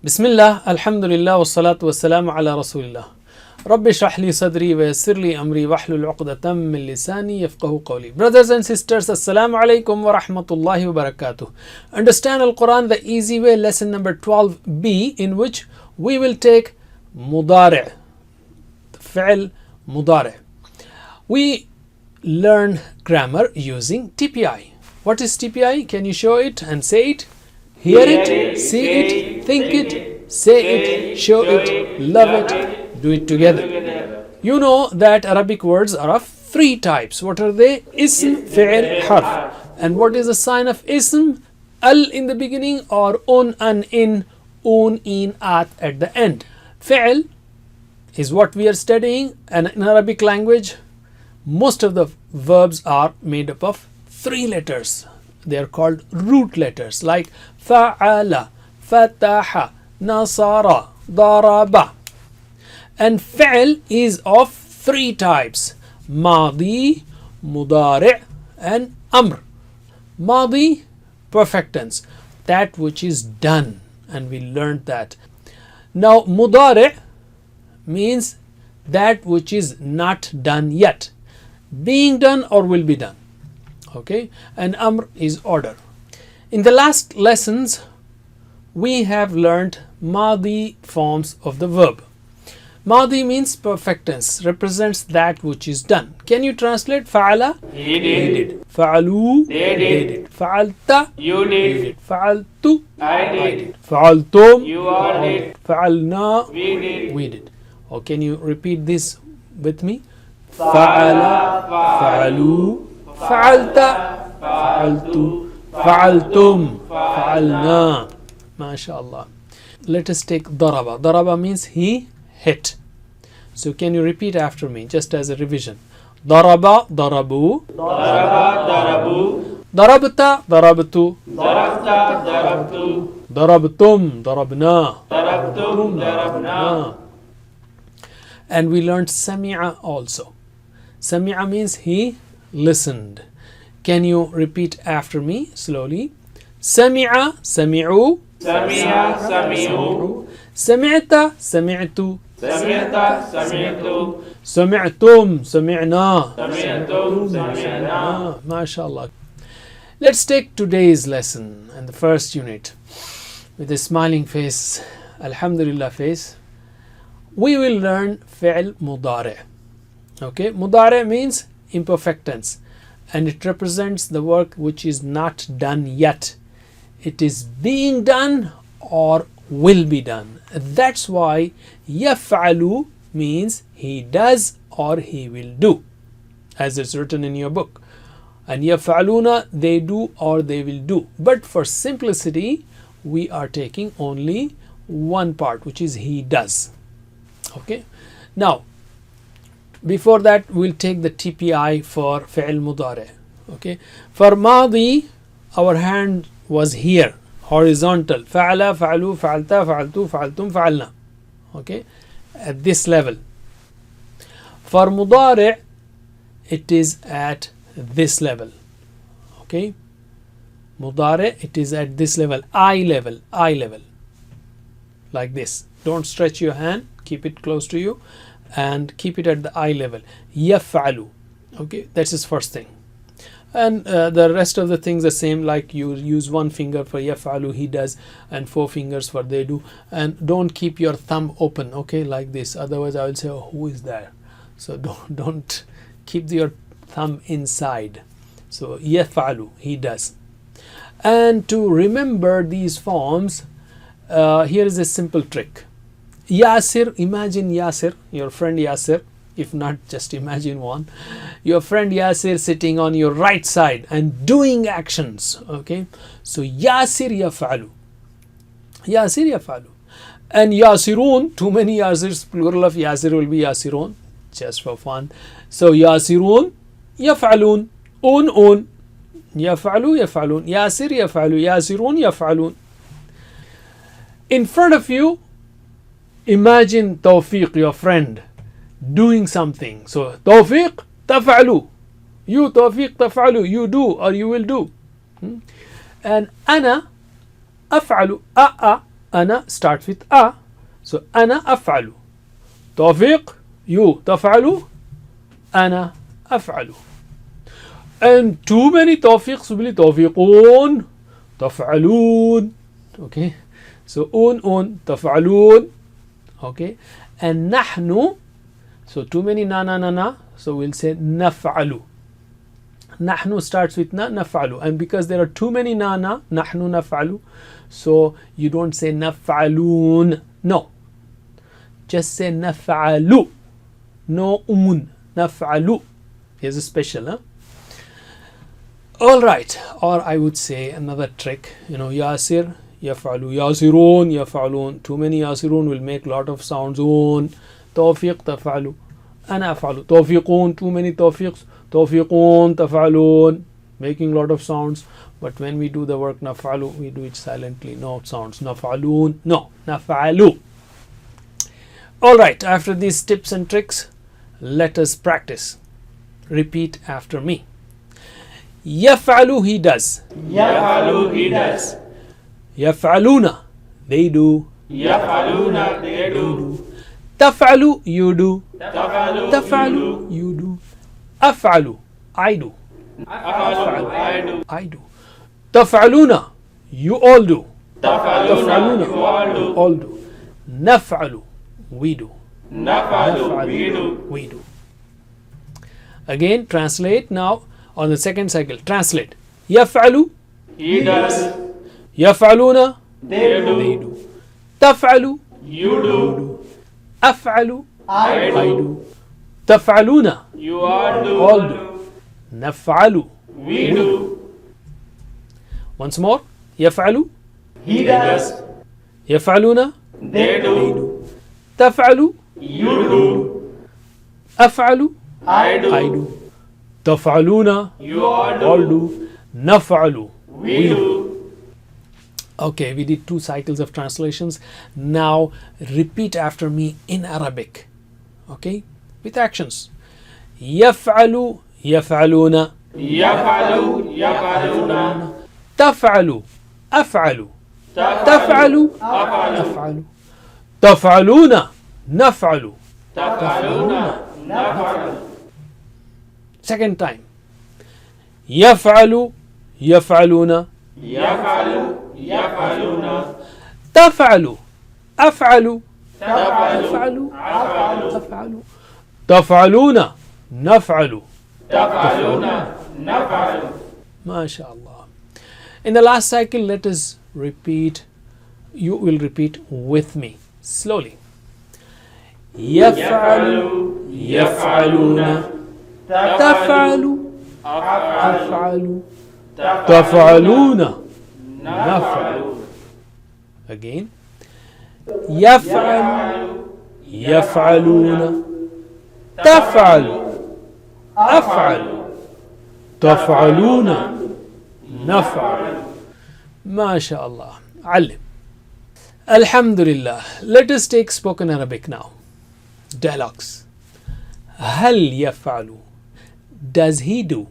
Bismillah, alhamdulillah, wassalatu wassalamu ala rasulillah. Rabbi shrah li sadri wa yassir li amri wahlul uqdatam min lisani yafqahu qawli. Brothers and sisters, assalamu alaikum wa rahmatullahi wa barakatuh. Understand Al-Quran the easy way, lesson number 12b, in which we will take mudari', fi'l mudari'. We learn grammar using TPI. What is TPI? Can you show it and say it? Hear it, see it, think it, say it, show it, love it, do it together. You know that Arabic words are of three types. What are they? Ism, fi'l, harf. And what is the sign of ism? Al in the beginning or un, an, in, un, in, at the end. Fi'l is what we are studying, and in Arabic language most of the verbs are made up of three letters. They are called root letters, like fa'ala, fataha, nasara, daraba. And fi'l is of three types: madi, mudari' and amr. Madi, perfect tense, that which is done, and we learned that. Now mudari' means that which is not done yet, being done or will be done. Okay, and amr is order. In the last lessons we have learned madi forms of the verb. Madi means perfect tense, represents that which is done. Can you translate? Fa'ala, he did. Fa'alu, They did. Fa'alta, You did. Fa'altu, I did. Fa'altum, You all did. Fa'alna, We did. we did. Or can you repeat this with me? Fa'ala, Fa'alu, Fa'alta, Fa'altu, Fa'altum, Fa'alna. MashaAllah. Let us take daraba. Daraba means he hit. So can you repeat after me, just as a revision? Daraba, darabu. Daraba, darabu. Darabta, darabtu. Darabta, darabtu. Darabtum, darabna. Darabtum, darabna. And we learned sami'a also. Sami'a means he listened. Can you repeat after me slowly? Sami'a, sami'u. Sami'a, sami'u. Sami'ta, sami'tu. Sami'ta, sami'tu. Sami'tum, sami'na. Sami'tum, sami'na. MashaAllah. Let's take today's lesson and the first unit with a smiling face, alhamdulillah face. We will learn fi'l mudari'. Okay, mudari' means imperfect tense, and it represents the work which is not done yet. It is being done or will be done. That's why yaf'alu means he does or he will do, as it's written in your book. And yaf'aluna, they do or they will do. But for simplicity we are taking only one part, which is he does. Okay, now before that we'll take the TPI for fi'l mudari'. Okay, for madi our hand was here, horizontal. Fa'ala, fa'alu, fa'alta, fa'altu, fa'altum, fa'alna. Okay, at this level. For mudari' it is at this level. Okay, mudari' it is at this level, eye level, like this. Don't stretch your hand, keep it close to you and keep it at the eye level. Yaf'alu. Okay, that's his first thing. And the rest of the things the same, like you use one finger for yaf'alu, he does, and four fingers for they do. And don't keep your thumb open, okay, like this, otherwise I will say, oh, who is there? So don't keep your thumb inside. So yaf'alu, he does. And to remember these forms, here is a simple trick. Yasir, imagine Yasir, your friend Yasir. If not, just imagine one. Your friend Yasir sitting on your right side and doing actions. Okay, so Yasir yaf'alu. Yasir yaf'alu. And Yasirun, too many Yasirs, plural of Yasir will be Yasirun, just for fun. So Yasirun yaf'alun. Un. Yaf'alu, yaf'alun. Yasir yaf'alu. Yasirun yaf'alun. In front of you, imagine Tawfiq, your friend, doing something. So Tawfiq, taf'alu. You Tawfiq, taf'alu. You do or you will do. And ana, af'alu. Ana starts with a. So ana af'alu. Tawfiq, you taf'alu. Ana af'alu. And too many tawfiqs will be tawfiqun, taf'alun. Okay. So un, taf'alun. Okay. And nahnu. So too many na. So we'll say naf'alu. Nahnu starts with na, naf'alu. And because there are too many na, nahnu naf'alu. So you don't say naf'alun. No. Just say naf'alu. No un. Naf'alu. Here's a special, huh? All right. Or I would say another trick. Yasir, yaf'alu. Yasirun, yaf'alun. Too many yasirun will make lot of sounds. Un. Tawfiq, taf'alu. Ana af'alu. Tawfiqun. Too many tawfiqs. Tawfiqun, taf'alun. Making lot of sounds. But when we do the work naf'alu, we do it silently. No sounds. Naf'alun. No. Naf'alu. All right. After these tips and tricks, let us practice. Repeat after me. Yaf'alu, he does. Yaf'alu, he does. Yaf'aluna, they do. Yaf'aluna, they do. Taf'alu, you do. Taf'alu, Taf'alu, you do. Af'alu, I do. Af'alu, I do. I do. Taf'aluna, you all do. Taf'aluna, you all do. All do. Naf'alu, we do. Naf'alu, we do. We do. Again, translate now on the second cycle. Translate. Yaf'alu, He does. yaf'aluna, They they do. do. Taf'alu, You do. af'alu, I I do. do. Taf'aluna, You all do. all do. Naf'alu. We do. Once more. Yaf'alu, He does. yaf'aluna, They they do. do. Taf'alu, You do. af'alu, I do. I do. Taf'aluna, You all do. all do. Naf'alu, We do. Okay, we did 2 cycles of translations. Now repeat after me in Arabic. Okay, with actions. Yaf'alu, yaf'aluna. Yaf'alu, yaf'aluna. Taf'alu, af'alu. Taf'alu, Taf'alu, af'alu. af'alu. Taf'aluna, naf'alu. Taf'aluna, naf'alu. Second time. Yaf'alu, yaf'aluna. Yaf'alu, yaf'aluna. Taf'alu, af'alu. Taf'alu, Af'alu, af'alu. af'alu. Taf'aluna, naf'alu. Taf'aluna, naf'alu. MashaAllah. In the last cycle, let us repeat. You will repeat with me slowly. Yaf'alu, yaf'aluna. Taf'alu, af'alu. Taf'aluna, naf'alu. Again. Yaf'alu, yaf'aluna. Taf'alu, af'alu. Taf'aluna, naf'alu. MashaAllah. Alim. Alhamdulillah. Let us take spoken Arabic now. Dialogues. Hal yaf'alu. Does he do?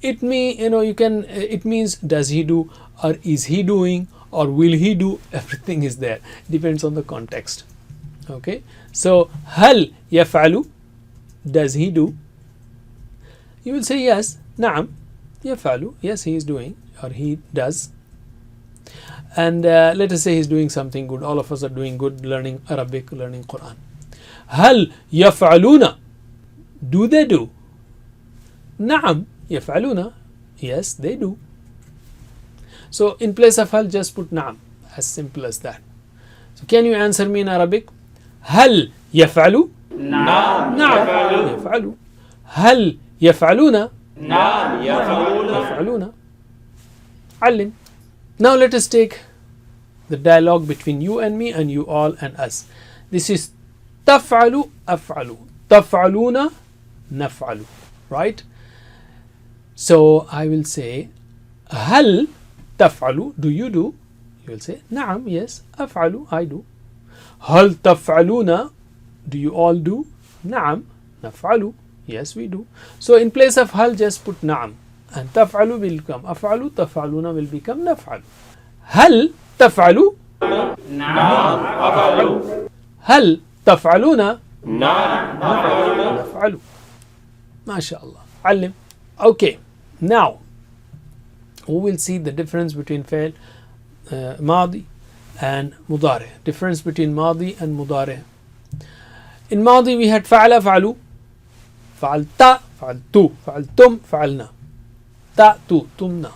It means does he do, or is he doing, or will he do? Everything is there. Depends on the context. Okay. So hal yaf'alu. Does he do? You will say yes. Naam. Yaf'alu. Yes, he is doing, or he does. And let us say he's doing something good. All of us are doing good, learning Arabic, learning Quran. Hal yaf'aluna. Do they do? Naam. Yaf'aluna. Yes, they do. So in place of hal, just put naam. As simple as that. So can you answer me in Arabic? Hal yaf'alu? Naam, Naam. yaf'alu. Yaf'alu. Hal yaf'aluna? Naam, yaf'aluna. Yaf'aluna. Alim. Now let us take the dialogue between you and me, and you all and us. This is taf'alu, af'alu. Taf'aluna, naf'alu. Right? So I will say, hal taf'alu, do you do? You will say, naam, yes. Af'alu, I do. Hal taf'aluna, do you all do? Naam, naf'alu, yes, we do. So in place of hal, just put naam. And taf'alu will become af'alu, taf'aluna will become naf'alu. Hal taf'alu? نعم أفعل. هل تفعلون؟ نعم نفعل. نفعل. ما شاء الله. علم. Okay. Now we will see the difference between فعل ماضي and مضارع. Difference between ماضي and مضارع. In ماضي we had فعل فعلوا، فعلت فعلتو، فعلتم فعلنا، تأتوا تمنا,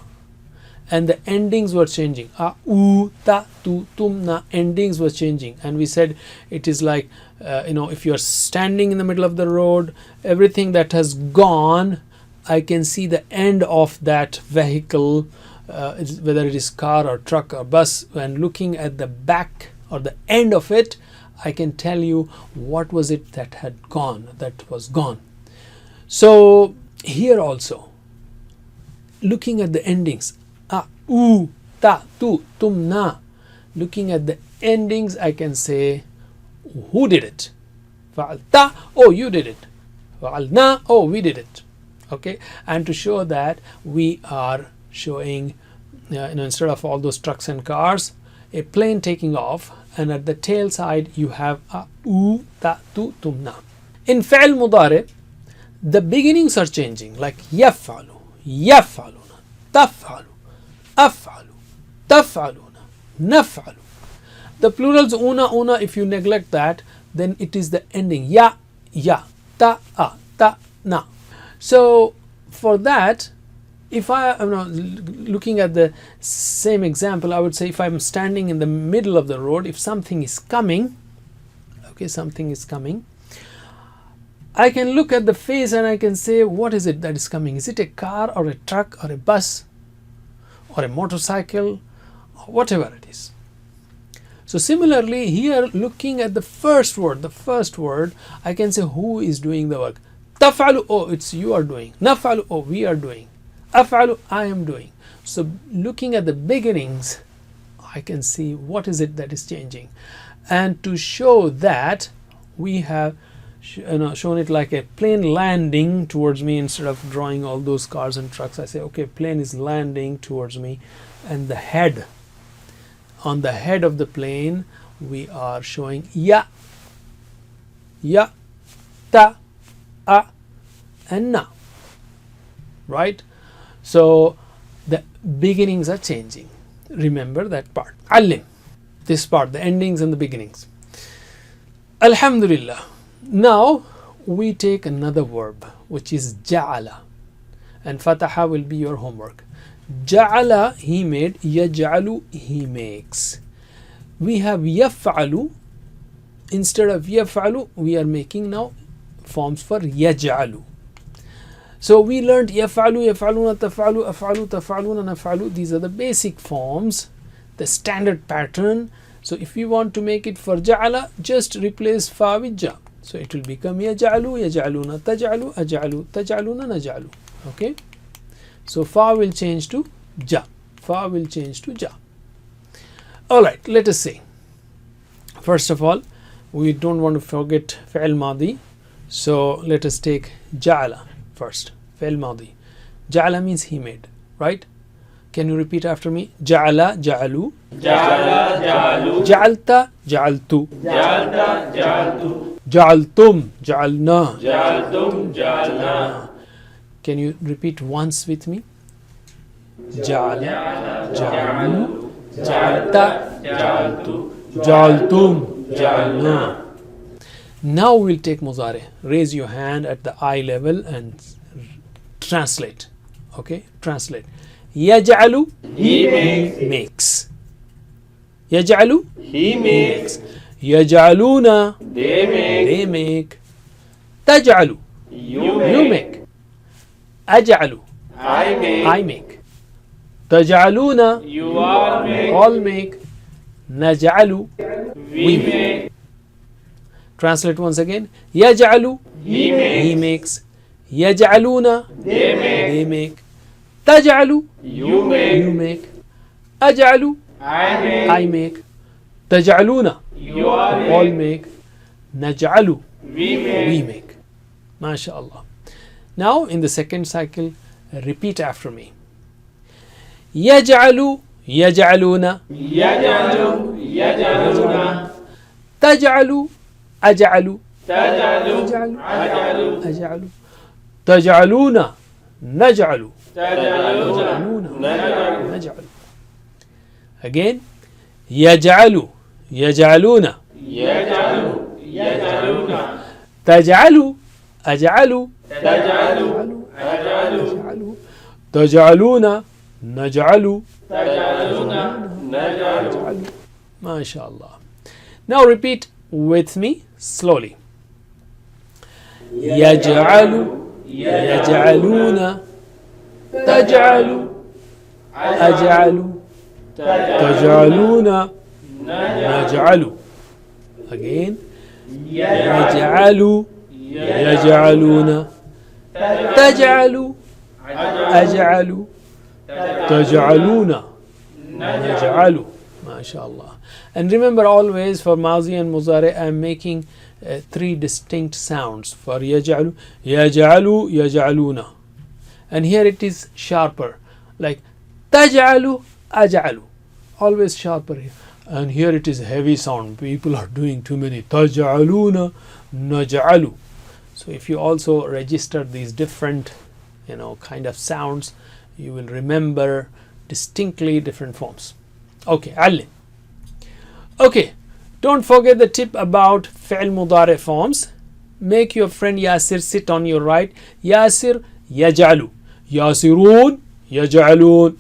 and the endings were changing. U, ta, tu, tum, na, endings were changing, and we said it is like if you are standing in the middle of the road, everything that has gone, I can see the end of that vehicle, whether it is car or truck or bus, and looking at the back or the end of it, I can tell you what was it that had gone, that was gone. So here also, looking at the endings, u, ta, tu, tum, na, looking at the endings, I can say who did it. Fa'alta, oh you did it. Fa'alna, oh we did it. Okay, and to show that we are showing instead of all those trucks and cars, a plane taking off, and at the tail side you have u, ta, tu, tum, na. In fi'l mudari, the beginnings are changing, like yaf'alu, yaf'aluna, taf'alu, af'alu, taf'aluna, naf'alu. The plurals una, if you neglect that, then it is the ending ya, ta, ta, na. So for that, if I am looking at the same example, I would say if I am standing in the middle of the road, if something is coming, okay, something is coming, I can look at the face and I can say, what is it that is coming? Is it a car or a truck or a bus or a motorcycle or whatever it is? So similarly here, looking at the first word, I can say who is doing the work. Taf'alu, oh it's you are doing. Naf'alu, oh we are doing. Af'alu, I am doing. So looking at the beginnings, I can see what is it that is changing. And to show that, we have shown it like a plane landing towards me. Instead of drawing all those cars and trucks, I say okay, plane is landing towards me, and the head, on the head of the plane we are showing ya, ta, and na, right? So the beginnings are changing. Remember that part. Alim, this part, the endings and the beginnings. Alhamdulillah. Now we take another verb, which is ja'ala, and fataha will be your homework. Ja'ala, he made. Yaj'alu, he makes. We have yaf'alu. Instead of yaf'alu, we are making now forms for yaj'alu. So we learned yaf'alu, yaf'aluna, taf'alu, af'alu, taf'aluna, naf'alu. These are the basic forms, the standard pattern. So if you want to make it for ja'ala, just replace fa with ja. So it will become yaj'alu, yaj'aluna, taj'alu, aj'alu, taj'aluna, naj'alu. Okay. So fa will change to ja. Fa will change to ja. Alright, let us see. First of all, we don't want to forget fi'l madi. So let us take ja'ala first. Fi'l madi. Ja'ala means he made, right? Can you repeat after me? Ja'ala, ja'alu. Ja'ala, ja'alu. Ja'alta, ja'altu. Ja'alta, ja'altu. Ja'altum, ja'alna. Ja'altum, ja'alna. Can you repeat once with me? Ja'ala, ja'alu. Ja'alta, ja'altu. Ja'altum, ja'alna. Now we'll take muzari. Raise your hand at the eye level and translate. Okay, translate. Yaj'alu, He makes. makes. Yaj'alu, He makes. yaj'aluna, They make. they make. Taj'alu, You you make. Aj'alu, I make. I make. Taj'aluna, You all make. all make. Naj'alu, We make. translate once again. Yaj'alu, He makes. he makes. Yaj'aluna, They make. they make. Taj'alu, You make. you make. Aj'alu, I make. I make. Taj'aluna, You all all make. make. Naj'alu, We make. we make. MashaAllah. Now in the second cycle, repeat after me. Yaj'alu, yaj'aluna. Yaj'alu, يجعلون تجعل أجعل تجعل أجعل أجعل أجعل تجعلون نجعل تجعلون نجعل نجعل again يجعل يجعلون يجعل يجعلون تجعل أجعل تجعل أجعل أجعل تجعلون نجعل تجعلون نجعل ما شاء الله. Now repeat with me slowly. يجعل يجعلون تجعل أجعل تجعلون نجعل again يجعل يجعلون تجعل أجعل تجعلون نجعل ما شاء الله. And remember always for Mazi and Muzare I am making three distinct sounds. For يجعل يجعل يجعلون, and here it is sharper like تجعل أجعل, always sharper here, and here it is heavy sound. People are doing too many تجعلون نجعل. So if you also register these different kind of sounds, you will remember distinctly different forms. Okay, علم. Okay, don't forget the tip about فعل مضارع forms. Make your friend Yasir sit on your right. Yasir يجعل, ياسرون يجعلون.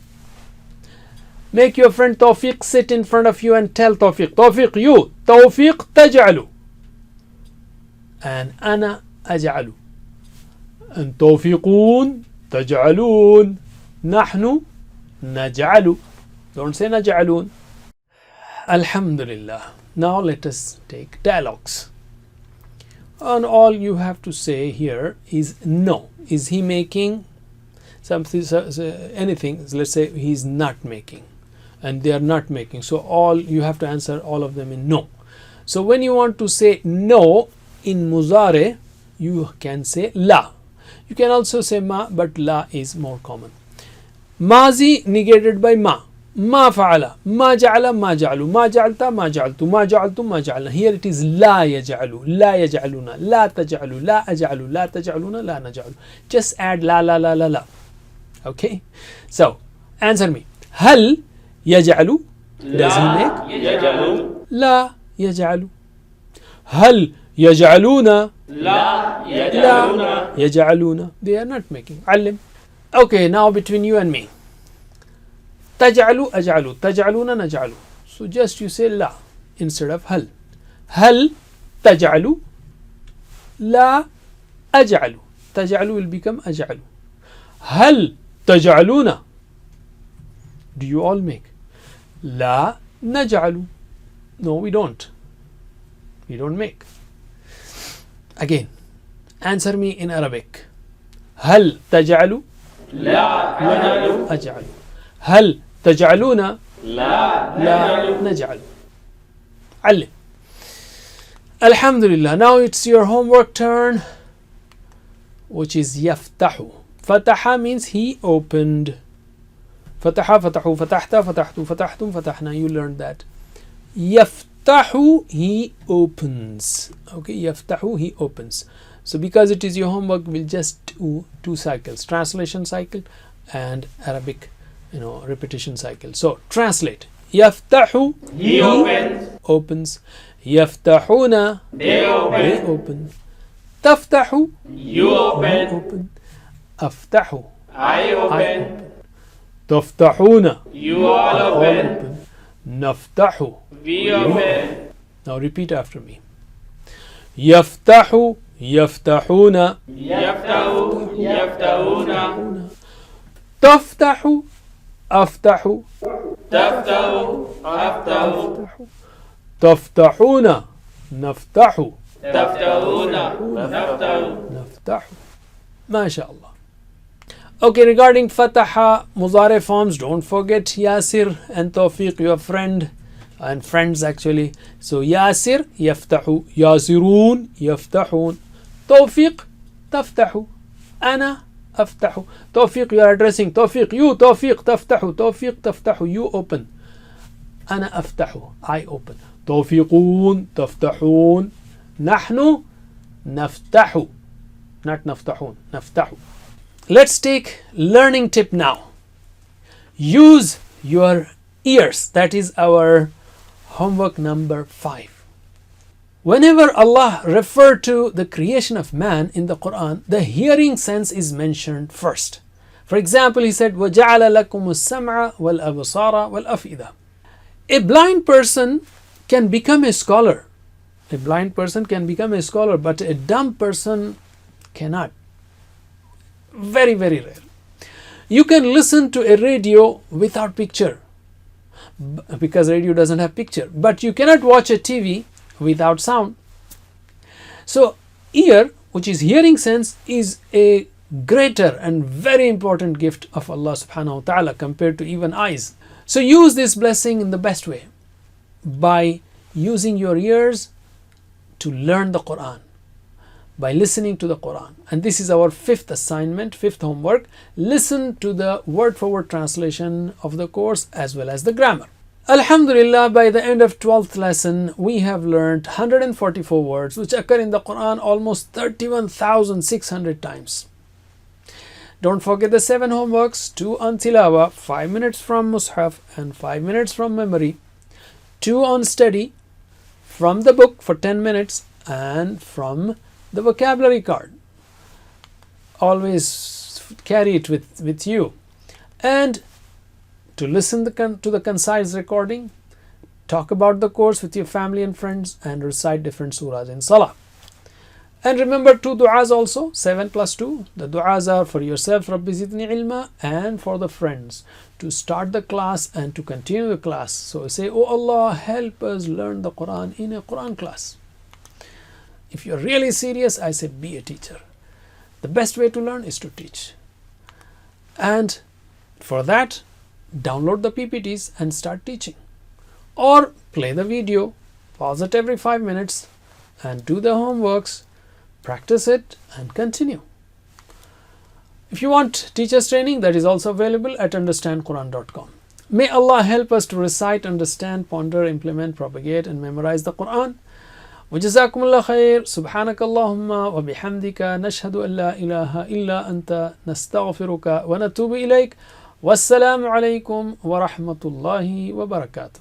Make your friend Tawfiq sit in front of you and tell Tawfiq, Tawfiq you, Tawfiq تجعل, and أنا أجعل, and توفيقون تجعلون, نحن نجعل. Don't say نجعلون. Alhamdulillah. Now let us take dialogues. And all you have to say here is no. Is he making something, anything? Let's say he is not making, and they are not making. So all you have to answer all of them in no. So when you want to say no in Muzare, you can say la. You can also say ma, but la is more common. Mazi negated by ma. ما فعل ما جعل ما جعلوا ما جعلت ما جعلت ما جعلتم ما جعلنا. Here it is لا يجعل لا يجعلون لا تجعلوا لا أجعل لا تجعلون لا نجعل. Just add لا لا لا لا لا. Okay, so answer me. هل يجعل, does he make? يجعل لا يجعل. هل يجعلون, لا لا يجعلون يجعلون. They are not making. علم. Okay, now between you and me. تجعل أجعل تجعلون نجعل. So just you say لا instead of هل. هل تجعل لا أجعل. تجعل will become أجعل. هل تجعلون, do you all make? لا نجعل. No, we don't. We don't make. Again, answer me in Arabic. هل تجعل لا نجعل أجعل. هل تجعلون لا لا نجعل. علم. Alhamdulillah. Now it's your homework turn, which is يفتح. فتح means he opened. فتح فتحوا فتحت فتحتوا فتحتم فتحنا. You learned that. يفتح, he opens. Okay, يفتح, he opens. So because it is your homework, we'll just do two cycles, translation cycle and Arabic repetition cycle. So translate. يفتح, he opens. يفتحون, they they open open. تفتح, you you open open. أفتح, I I open open. تفتحون, you all all open open. نفتح. we open Now repeat after me. يفتح يفتحون. يفتح يفتحون تفتح أفتح. تفتح أفتح تفتحون نفتح. تفتحون نفتح نفتح. ما شاء الله. Okay, regarding Fataha Muzare forms, don't forget Yasir and Tawfiq, your friend and friends actually. So Yasir يفتح, ياسرون يفتحون. Tawfiq تفتح, أنا أفتح. Tawfiq, you are addressing Tawfiq, you Tawfiq تفتح, Tawfiq تفتح, you open. أنا أفتح, I open. توفقون, تفتحون. نحن نفتح, not نفتحون, نفتح. Let's take learning tip now. Use your ears. That is our homework number 5. Whenever Allah referred to the creation of man in the Quran, the hearing sense is mentioned first. For example, he said, وَجَعَلَ لَكُمُ السَّمْعَ وَالْأَبْصَارَ وَالْأَفْئِدَةَ. A blind person can become a scholar. A blind person can become a scholar, but a dumb person cannot. Very, very rare. You can listen to a radio without picture, because radio doesn't have picture, but you cannot watch a TV without sound. So ear, which is hearing sense, is a greater and very important gift of Allah subhanahu wa ta'ala compared to even eyes. So use this blessing in the best way by using your ears to learn the Quran, by listening to the Quran. And this is our 5th assignment, 5th homework. Listen to the word-for-word translation of the course as well as the grammar. Alhamdulillah, by the end of 12th lesson, we have learned 144 words which occur in the Quran almost 31,600 times. Don't forget the 7 homeworks, 2 on tilawa, 5 minutes from mushaf and 5 minutes from memory, 2 on study from the book for 10 minutes and from the vocabulary card. Always carry it with you. And to listen to the concise recording, talk about the course with your family and friends, and recite different surahs in salah. And remember 2 du'as also, 7 plus 2. The du'as are for yourself, Rabbi zidni ilma, and for the friends to start the class and to continue the class. So say, Oh Allah, help us learn the Quran in a Quran class. If you're really serious, I say be a teacher. The best way to learn is to teach. And for that, download the PPTs and start teaching. Or play the video, pause it every 5 minutes and do the homeworks, practice it and continue. If you want teachers training, that is also available at understandquran.com. May Allah help us to recite, understand, ponder, implement, propagate and memorize the Quran. وجزاكم الله خير. سبحانك اللهم وبحمدك نشهد أن لا إله إلا أنت نستغفرك ونتوب إليك. والسلام عليكم ورحمة الله وبركاته.